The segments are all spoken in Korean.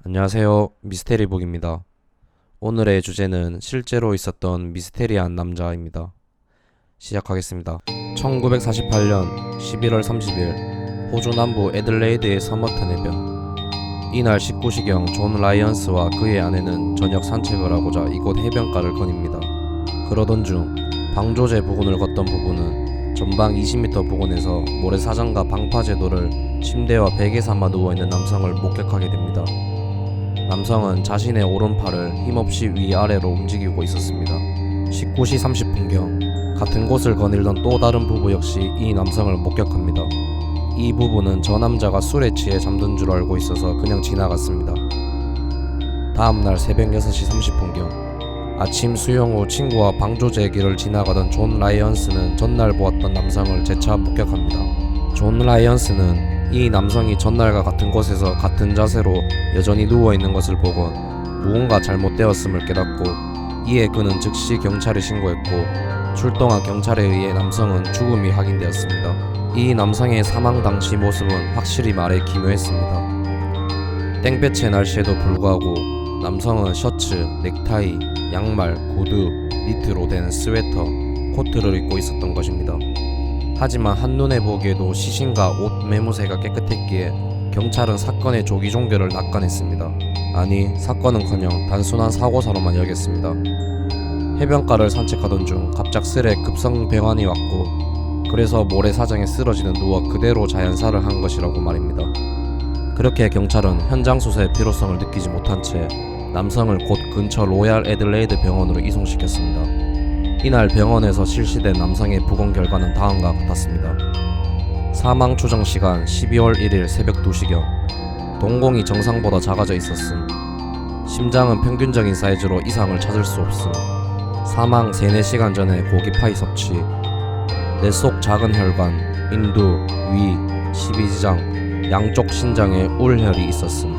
안녕하세요. 미스테리북입니다. 오늘의 주제는 실제로 있었던 미스테리한 남자입니다. 시작하겠습니다. 1948년 11월 30일 호주 남부 애들레이드의 서머튼 해변. 이날 19시경 존 라이언스와 그의 아내는 저녁 산책을 하고자 이곳 해변가를 거닙니다. 그러던 중 방조제 부근을 걷던 부부는 전방 20m 부근에서 모래사장과 방파제도를 침대와 베개 삼아 누워있는 남성을 목격하게 됩니다. 남성은 자신의 오른팔을 힘없이 위아래로 움직이고 있었습니다. 19시 30분경 같은 곳을 거닐던 또 다른 부부 역시 이 남성을 목격합니다. 이 부부는 저 남자가 술에 취해 잠든 줄 알고 있어서 그냥 지나갔습니다. 다음날 새벽 6시 30분경 아침 수영 후 친구와 방조제 길을 지나가던 존 라이언스는 전날 보았던 남성을 재차 목격합니다. 존 라이언스는 이 남성이 전날과 같은 곳에서 같은 자세로 여전히 누워있는 것을 보고 무언가 잘못되었음을 깨닫고 이에 그는 즉시 경찰에 신고했고 출동한 경찰에 의해 남성은 죽음이 확인되었습니다. 이 남성의 사망 당시 모습은 확실히 말해 기묘했습니다. 땡볕의 날씨에도 불구하고 남성은 셔츠, 넥타이, 양말, 구두, 니트로 된 스웨터, 코트를 입고 있었던 것입니다. 하지만 한눈에 보기에도 시신과 옷 매무새가 깨끗했기에 경찰은 사건의 조기 종결을 낙관했습니다. 아니, 사건은커녕 단순한 사고사로만 여겼습니다. 해변가를 산책하던 중 갑작스레 급성병환이 왔고 그래서 모래사장에 쓰러지는 누워 그대로 자연사를 한 것이라고 말입니다. 그렇게 경찰은 현장 수사의 필요성을 느끼지 못한 채 남성을 곧 근처 로얄 애들레이드 병원으로 이송시켰습니다. 이날 병원에서 실시된 남성의 부검 결과는 다음과 같았습니다. 사망 추정 시간 12월 1일 새벽 2시경 동공이 정상보다 작아져 있었음. 심장은 평균적인 사이즈로 이상을 찾을 수 없음. 사망 3-4시간 전에 고기 파이 섭취. 뇌 속 작은 혈관, 인두, 위, 십이지장, 양쪽 신장에 울혈이 있었음.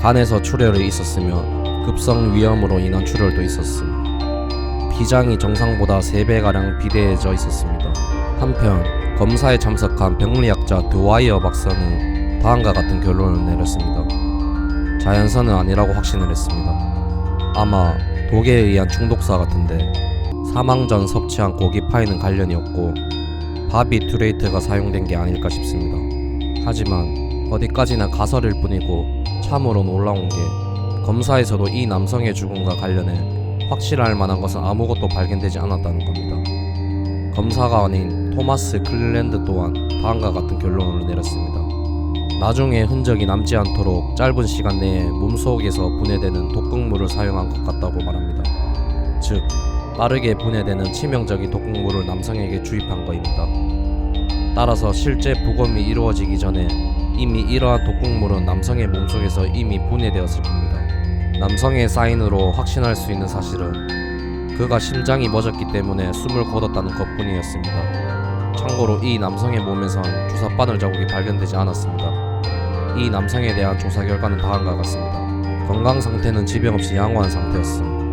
간에서 출혈이 있었으며 급성 위염으로 인한 출혈도 있었음. 비장이 정상보다 3배가량 비대해져 있었습니다. 한편 검사에 참석한 병리학자 드와이어 박사는 다음과 같은 결론을 내렸습니다. 자연사는 아니라고 확신을 했습니다. 아마 독에 의한 중독사 같은데 사망 전 섭취한 고기 파이는 관련이 없고 바비투레이트가 사용된 게 아닐까 싶습니다. 하지만 어디까지나 가설일 뿐이고 참으로 놀라운 게 검사에서도 이 남성의 죽음과 관련해 확실할 만한 것은 아무것도 발견되지 않았다는 겁니다. 검사가 아닌 토마스 클릴랜드 또한 다음과 같은 결론을 내렸습니다. 나중에 흔적이 남지 않도록 짧은 시간 내에 몸속에서 분해되는 독극물을 사용한 것 같다고 말합니다. 즉, 빠르게 분해되는 치명적인 독극물을 남성에게 주입한 것입니다. 따라서 실제 부검이 이루어지기 전에 이미 이러한 독극물은 남성의 몸속에서 이미 분해되었을 겁니다. 남성의 사인으로 확신할 수 있는 사실은 그가 심장이 멎었기 때문에 숨을 거뒀다는 것뿐이었습니다. 참고로 이 남성의 몸에선 주사 바늘 자국이 발견되지 않았습니다. 이 남성에 대한 조사 결과는 다음과 같습니다. 건강 상태는 지병 없이 양호한 상태였음.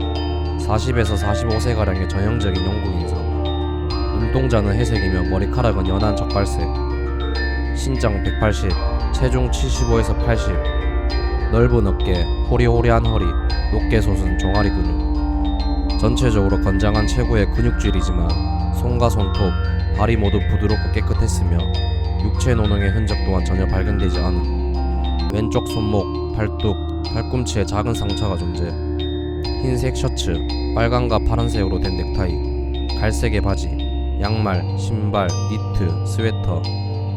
40에서 45세가량의 전형적인 영국 인상. 눈동자는 회색이며 머리카락은 연한 적발색. 신장 180, 체중 75에서 80. 넓은 어깨, 호리호리한 허리, 높게 솟은 종아리 근육. 전체적으로 건장한 체구의 근육질이지만 손과 손톱, 발이 모두 부드럽고 깨끗했으며 육체 노동의 흔적 또한 전혀 발견되지 않음. 왼쪽 손목, 발뚝, 팔꿈치에 작은 상처가 존재. 흰색 셔츠, 빨강과 파란색으로 된 넥타이, 갈색의 바지, 양말, 신발, 니트, 스웨터,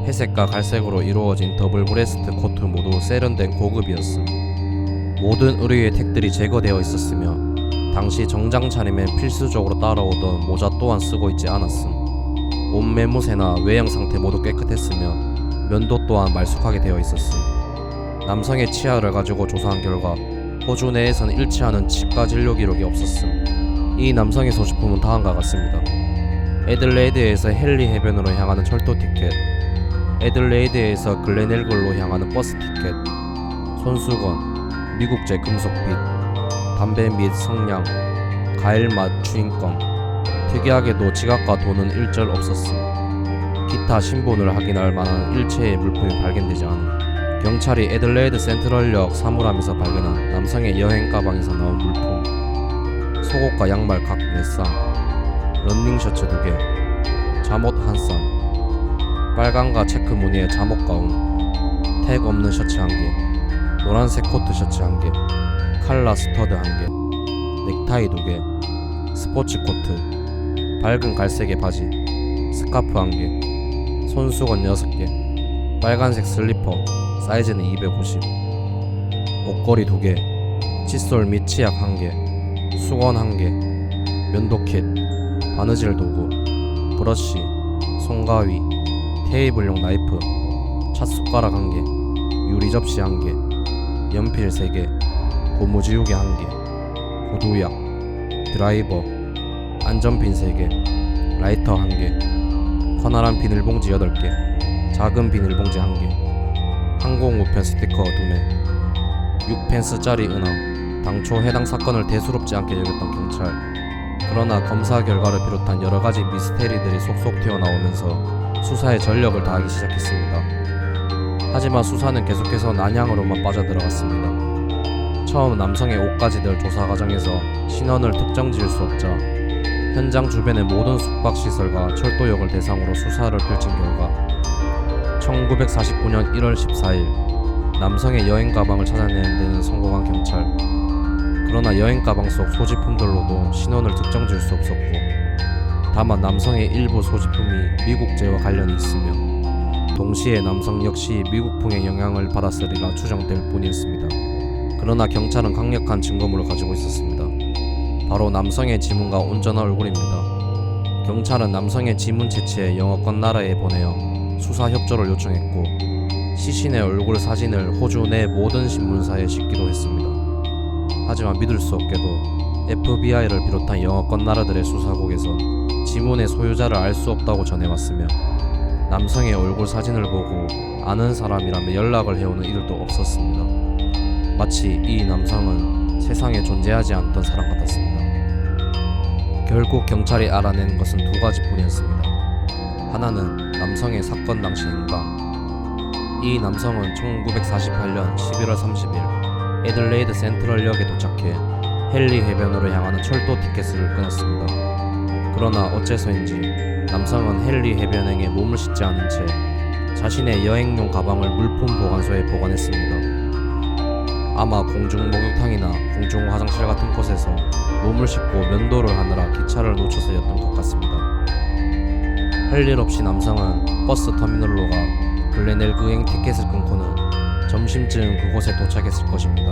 회색과 갈색으로 이루어진 더블 브레스트 코트 모두 세련된 고급이었음. 모든 의류의 택들이 제거되어 있었으며 당시 정장 차림에 필수적으로 따라오던 모자 또한 쓰고 있지 않았음. 옷 매무새나 외형 상태 모두 깨끗했으며 면도 또한 말쑥하게 되어 있었음. 남성의 치아를 가지고 조사한 결과 호주 내에서는 일치하는 치과 진료 기록이 없었음. 이 남성의 소지품은 다음과 같습니다. 애들레이드에서 헨리 해변으로 향하는 철도 티켓, 애들레이드에서 글렌엘걸로 향하는 버스 티켓, 손수건, 미국제 금속빛, 담배 및 성냥, 과일맛 추인검. 특이하게도 지갑과 돈은 일절 없었음. 기타 신분을 확인할 만한 일체의 물품이 발견되지 않음. 경찰이 애들레이드 센트럴역 사물함에서 발견한 남성의 여행 가방에서 나온 물품, 속옷과 양말 각 4쌍, 런닝 셔츠 2개, 잠옷 1쌍, 빨강과 체크 무늬의 잠옷 가운, 택 없는 셔츠 1개, 노란색 코트 셔츠 1개, 칼라 스터드 1개, 넥타이 2개, 스포츠 코트, 밝은 갈색의 바지, 스카프 1개, 손수건 6개, 빨간색 슬리퍼, 사이즈는 250, 옷걸이 2개, 칫솔 및 치약 1개, 수건 1개, 면도킷, 바느질 도구, 브러쉬, 손가위, 테이블용 나이프, 찻숟가락 1개, 유리 접시 1개, 연필 3개, 고무지우개 1개, 구두약, 드라이버, 안전핀 3개, 라이터 1개, 커다란 비닐봉지 8개, 작은 비닐봉지 1개, 항공우편 스티커 2매, 6펜스짜리 은하. 당초 해당 사건을 대수롭지 않게 여겼던 경찰. 그러나 검사 결과를 비롯한 여러가지 미스테리들이 속속 튀어나오면서 수사에 전력을 다하기 시작했습니다. 하지만 수사는 계속해서 난향으로만 빠져들어갔습니다. 처음 남성의 옷가지들 조사 과정에서 신원을 특정 지을 수 없자 현장 주변의 모든 숙박시설과 철도역을 대상으로 수사를 펼친 결과 1949년 1월 14일 남성의 여행 가방을 찾아내는 데는 성공한 경찰. 그러나 여행 가방 속 소지품들로도 신원을 특정 지을 수 없었고, 다만 남성의 일부 소지품이 미국제와 관련이 있으며 동시에 남성 역시 미국풍의 영향을 받았으리라 추정될 뿐이었습니다. 그러나 경찰은 강력한 증거물을 가지고 있었습니다. 바로 남성의 지문과 온전한 얼굴입니다. 경찰은 남성의 지문 채취에 영어권 나라에 보내어 수사 협조를 요청했고, 시신의 얼굴 사진을 호주 내 모든 신문사에 싣기도 했습니다. 하지만 믿을 수 없게도 FBI를 비롯한 영어권 나라들의 수사국에선 지문의 소유자를 알 수 없다고 전해왔으며 남성의 얼굴 사진을 보고 아는 사람이라며 연락을 해오는 이들도 없었습니다. 마치 이 남성은 세상에 존재하지 않던 사람 같았습니다. 결국 경찰이 알아낸 것은 2가지뿐이었습니다. 하나는 남성의 사건 당시 행방. 이 남성은 1948년 11월 30일 애들레이드 센트럴역에 도착해 헨리 해변으로 향하는 철도 티켓을 끊었습니다. 그러나 어째서인지 남성은 헨리 해변행에 몸을 씻지 않은 채 자신의 여행용 가방을 물품 보관소에 보관했습니다. 아마 공중 목욕탕이나 공중 화장실 같은 곳에서 몸을 씻고 면도를 하느라 기차를 놓쳐서였던 것 같습니다. 할 일 없이 남성은 버스 터미널로 가 글렌엘그행 티켓을 끊고는 점심쯤 그곳에 도착했을 것입니다.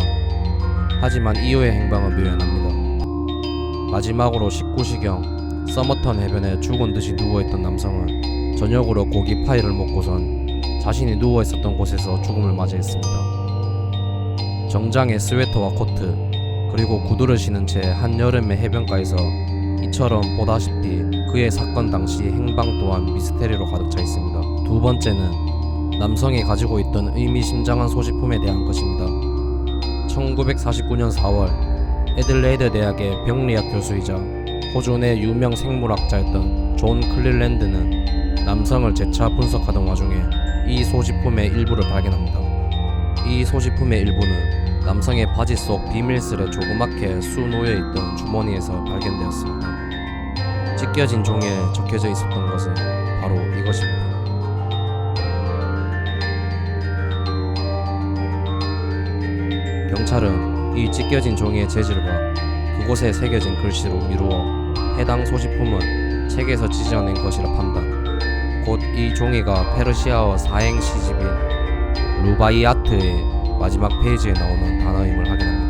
하지만 이후의 행방은 묘연합니다. 마지막으로 19시경 서머턴 해변에 죽은 듯이 누워있던 남성은 저녁으로 고기 파이를 먹고선 자신이 누워있었던 곳에서 죽음을 맞이했습니다. 정장에 스웨터와 코트 그리고 구두를 신은 채 한여름의 해변가에서 이처럼 보다시피 그의 사건 당시 행방 또한 미스테리로 가득 차 있습니다. 2번째는 남성이 가지고 있던 의미심장한 소지품에 대한 것입니다. 1949년 4월 애들레이드 대학의 병리학 교수이자 호주 내 유명 생물학자였던 존 클릴랜드는 남성을 재차 분석하던 와중에 이 소지품의 일부를 발견합니다. 이 소지품의 일부는 남성의 바지 속 비밀스레 조그맣게 수놓여있던 주머니에서 발견되었습니다. 찢겨진 종이에 적혀져 있었던 것은 바로 이것입니다. 경찰은 이 찢겨진 종이의 재질과 그곳에 새겨진 글씨로 미루어 해당 소지품은 책에서 찢어낸 것이라 판단. 곧 이 종이가 페르시아어 사행 시집인 루바이아트의 마지막 페이지에 나오는 단어임을 확인합니다.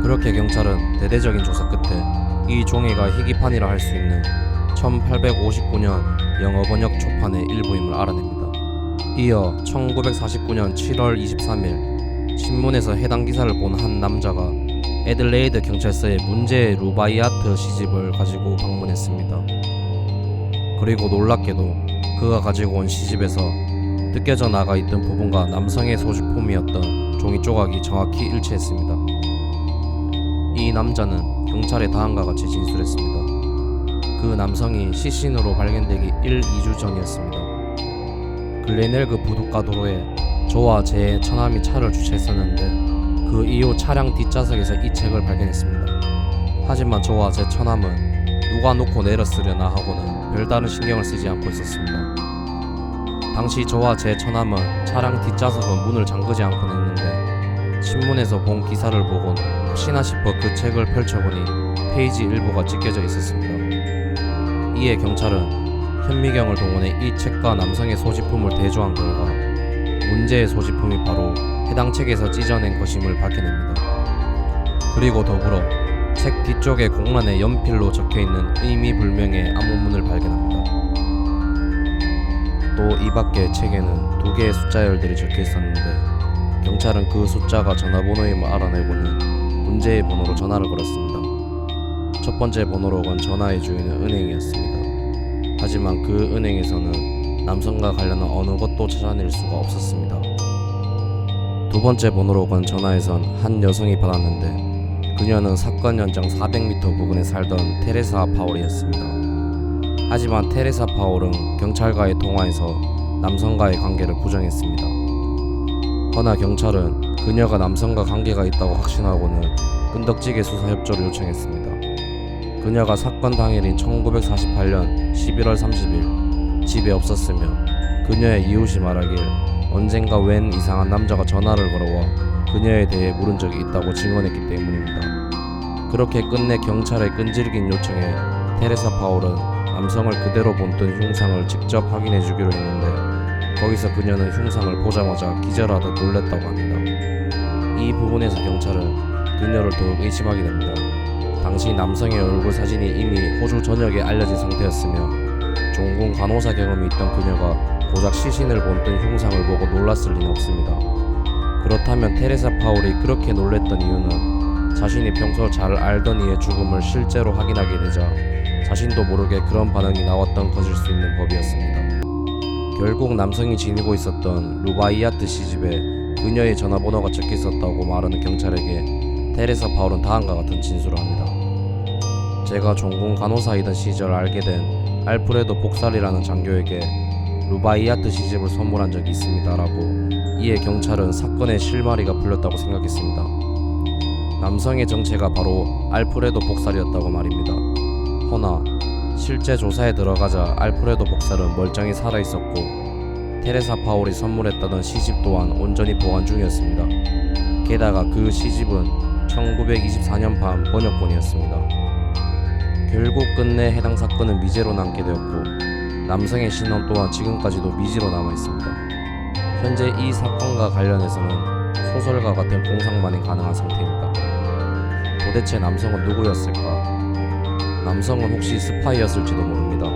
그렇게 경찰은 대대적인 조사 끝에 이 종이가 희귀판이라 할 수 있는 1859년 영어 번역 초판의 일부임을 알아냅니다. 이어 1949년 7월 23일 신문에서 해당 기사를 본 한 남자가 애들레이드 경찰서의 문제의 루바이아트 시집을 가지고 방문했습니다. 그리고 놀랍게도 그가 가지고 온 시집에서 뜯겨져 나가 있던 부분과 남성의 소지품이었던 종이 조각이 정확히 일치했습니다. 이 남자는 경찰에 다음과 같이 진술했습니다. 그 남성이 시신으로 발견되기 1-2주 전이었습니다. 글레넬그 부둣가 도로에 저와 제 처남이 차를 주차했었는데 그 이후 차량 뒷좌석에서 이 책을 발견했습니다. 하지만 저와 제 처남은 누가 놓고 내렸으려나 하고는 별다른 신경을 쓰지 않고 있었습니다. 당시 저와 제 처남은 차량 뒷좌석은 문을 잠그지 않곤 했는데 신문에서 본 기사를 보곤 혹시나 싶어 그 책을 펼쳐보니 페이지 일부가 찢겨져 있었습니다. 이에 경찰은 현미경을 동원해 이 책과 남성의 소지품을 대조한 결과 문제의 소지품이 바로 해당 책에서 찢어낸 것임을 밝혀냅니다. 그리고 더불어 책 뒤쪽의 공란에 연필로 적혀있는 의미불명의 암호문을 발견합니다. 또 이 밖에 책에는 2개의 숫자열들이 적혀 있었는데 경찰은 그 숫자가 전화번호임을 알아내고는 문제의 번호로 전화를 걸었습니다. 첫 번째 번호로 건 전화의 주인은 은행이었습니다. 하지만 그 은행에서는 남성과 관련한 어느 것도 찾아낼 수가 없었습니다. 두 번째 번호로 건 전화에선 한 여성이 받았는데 그녀는 사건 현장 400m 부근에 살던 테레사 파울이었습니다. 하지만 테레사 파울은 경찰과의 통화에서 남성과의 관계를 부정했습니다. 허나 경찰은 그녀가 남성과 관계가 있다고 확신하고는 끈덕지게 수사 협조를 요청했습니다. 그녀가 사건 당일인 1948년 11월 30일 집에 없었으며 그녀의 이웃이 말하길 언젠가 웬 이상한 남자가 전화를 걸어와 그녀에 대해 물은 적이 있다고 증언했기 때문입니다. 그렇게 끝내 경찰의 끈질긴 요청에 테레사 파울은 남성을 그대로 본뜬 흉상을 직접 확인해 주기로 했는데 거기서 그녀는 흉상을 보자마자 기절하듯 놀랬다고 합니다. 이 부분에서 경찰은 그녀를 더욱 의심하게 됩니다. 당시 남성의 얼굴 사진이 이미 호주 전역에 알려진 상태였으며 종군 간호사 경험이 있던 그녀가 고작 시신을 본뜬 흉상을 보고 놀랐을 리는 없습니다. 그렇다면 테레사 파울이 그렇게 놀랬던 이유는 자신이 평소 잘 알던 이의 죽음을 실제로 확인하게 되자 자신도 모르게 그런 반응이 나왔던 것일 수 있는 법이었습니다. 결국 남성이 지니고 있었던 루바이아트 시집에 그녀의 전화번호가 적혀 있었다고 말하는 경찰에게 테레사 파울은 다음과 같은 진술을 합니다. 제가 종군 간호사이던 시절 알게 된 알프레도 복살이라는 장교에게 루바이아트 시집을 선물한 적이 있습니다 라고 이에 경찰은 사건의 실마리가 풀렸다고 생각했습니다. 남성의 정체가 바로 알프레도 복살이었다고 말입니다. 허나 실제 조사에 들어가자 알프레도 복살은 멀쩡히 살아있었고 테레사 파울이 선물했다던 시집 또한 온전히 보관 중이었습니다. 게다가 그 시집은 1924년판 번역본이었습니다. 결국 끝내 해당 사건은 미제로 남게 되었고 남성의 신원 또한 지금까지도 미지로 남아있습니다. 현재 이 사건과 관련해서는 소설과 같은 공상만이 가능한 상태입니다. 도대체 남성은 누구였을까? 남성은 혹시 스파이였을지도 모릅니다.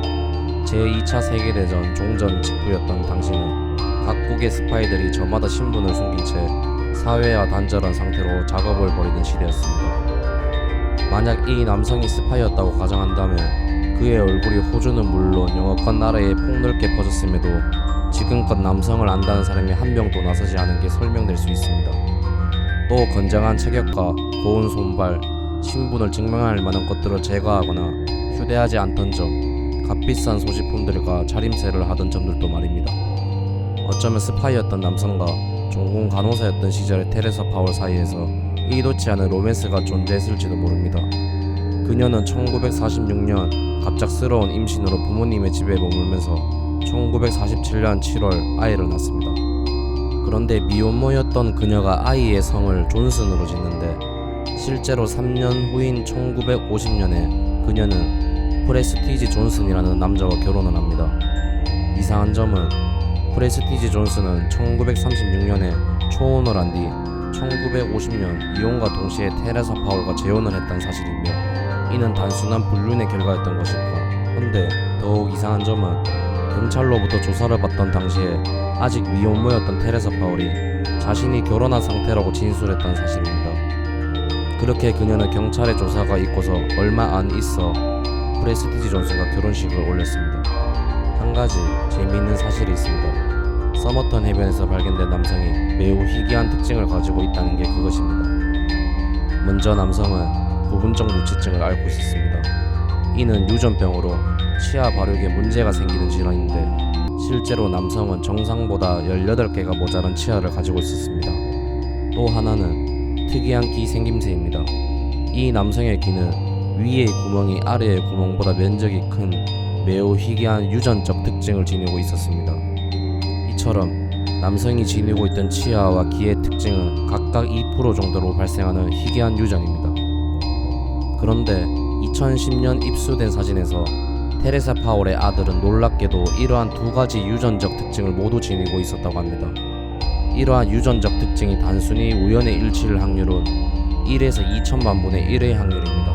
제2차 세계대전 종전 직후였던 당시는 각국의 스파이들이 저마다 신분을 숨긴 채 사회와 단절한 상태로 작업을 벌이던 시대였습니다. 만약 이 남성이 스파이였다고 가정한다면 그의 얼굴이 호주는 물론 영어권 나라에 폭넓게 퍼졌음에도 지금껏 남성을 안다는 사람이 한 명도 나서지 않은 게 설명될 수 있습니다. 또 건장한 체격과 고운 손발, 신분을 증명할 만한 것들을 제거하거나 휴대하지 않던 점, 값비싼 소지품들과 차림새를 하던 점들도 말입니다. 어쩌면 스파이였던 남성과 종군 간호사였던 시절의 테레사 파울 사이에서 의도치 않은 로맨스가 존재했을지도 모릅니다. 그녀는 1946년 갑작스러운 임신으로 부모님의 집에 머물면서 1947년 7월 아이를 낳습니다. 그런데 미혼모였던 그녀가 아이의 성을 존슨으로 짓는데 실제로 3년 후인 1950년에 그녀는 프레스티지 존슨이라는 남자와 결혼을 합니다. 이상한 점은 프레스티지 존슨은 1936년에 초혼을 한 뒤 1950년 이혼과 동시에 테레사 파울과 재혼을 했다는 사실이며 이는 단순한 불륜의 결과였던 것일까. 근데 더욱 이상한 점은 경찰로부터 조사를 받던 당시에 아직 미혼모였던 테레사 파울이 자신이 결혼한 상태라고 진술했다는 사실입니다. 그렇게 그녀는 경찰의 조사가 있고서 얼마 안 있어 프레스티지 존슨과 결혼식을 올렸습니다. 한 가지 재미있는 사실이 있습니다. 서머턴 해변에서 발견된 남성이 매우 희귀한 특징을 가지고 있다는 게 그것입니다. 먼저 남성은 부분적 무치증을 앓고 있었습니다. 이는 유전병으로 치아 발육에 문제가 생기는 질환인데 실제로 남성은 정상보다 18개가 모자란 치아를 가지고 있었습니다. 또 하나는 특이한 귀 생김새입니다. 이 남성의 귀는 위의 구멍이 아래의 구멍보다 면적이 큰 매우 희귀한 유전적 특징을 지니고 있었습니다. 이처럼 남성이 지니고 있던 치아와 귀의 특징은 각각 2% 정도로 발생하는 희귀한 유전입니다. 그런데 2010년 입수된 사진에서 테레사 파월의 아들은 놀랍게도 이러한 두 가지 유전적 특징을 모두 지니고 있었다고 합니다. 이러한 유전적 특징이 단순히 우연의 일치일 확률은 1에서 2천만 분의 1의 확률입니다.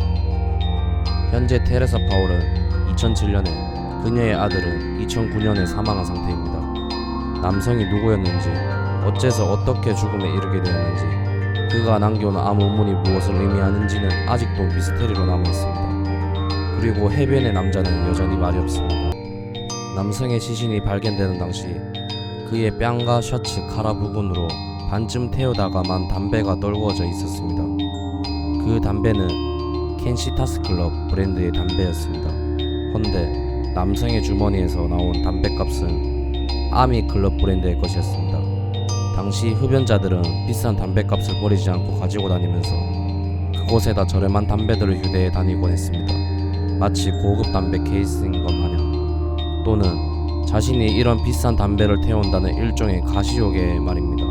현재 테레사 파월은 2007년에, 그녀의 아들은 2009년에 사망한 상태입니다. 남성이 누구였는지, 어째서 어떻게 죽음에 이르게 되었는지, 그가 남겨놓은 암호문이 무엇을 의미하는지는 아직도 미스테리로 남아있습니다. 그리고 해변의 남자는 여전히 말이 없습니다. 남성의 시신이 발견되는 당시 그의 뺨과 셔츠 카라 부분으로 반쯤 태우다가만 담배가 떨구어져 있었습니다. 그 담배는 켄시타스 클럽 브랜드의 담배였습니다. 헌데 남성의 주머니에서 나온 담배값은 아미 클럽 브랜드의 것이었습니다. 당시 흡연자들은 비싼 담배값을 버리지 않고 가지고 다니면서 그곳에다 저렴한 담배들을 휴대해 다니곤 했습니다. 마치 고급 담배 케이스인 것 마냥, 또는 자신이 이런 비싼 담배를 태운다는 일종의 가시욕의 말입니다.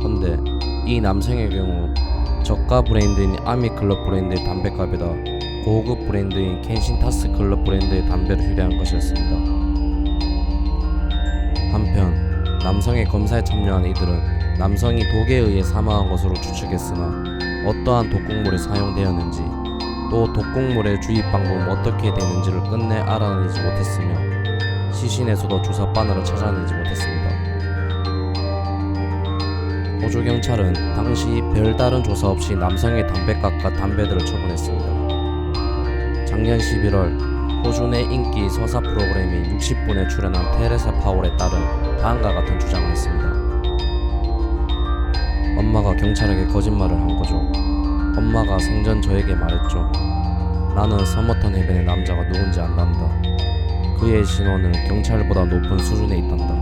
헌데 이 남성의 경우 저가 브랜드인 아미 클럽 브랜드의 담배값보다 고급 브랜드인 켄시타스 클럽 브랜드의 담배를 휴대한 것이었습니다. 한편 남성의 검사에 참여한 이들은 남성이 독에 의해 사망한 것으로 추측했으나 어떠한 독극물이 사용되었는지, 또 독극물의 주입 방법은 어떻게 되는지를 끝내 알아내지 못했으며 시신에서도 주사바늘을 찾아내지 못했습니다. 호주 경찰은 당시 별다른 조사 없이 남성의 담배값과 담배들을 처분했습니다. 작년 11월 호주 내 인기 서사 프로그램인 60분에 출연한 테레사 파월의 딸은 다음과 같은 주장을 했습니다. 엄마가 경찰에게 거짓말을 한 거죠. 엄마가 생전 저에게 말했죠. 나는 서머턴 해변의 남자가 누군지 안단다. 그의 신원은 경찰보다 높은 수준에 있단다.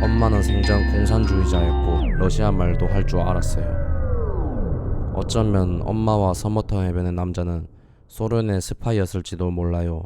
엄마는 생전 공산주의자였고 러시아 말도 할 줄 알았어요. 어쩌면 엄마와 서머턴 해변의 남자는 소련의 스파이였을지도 몰라요.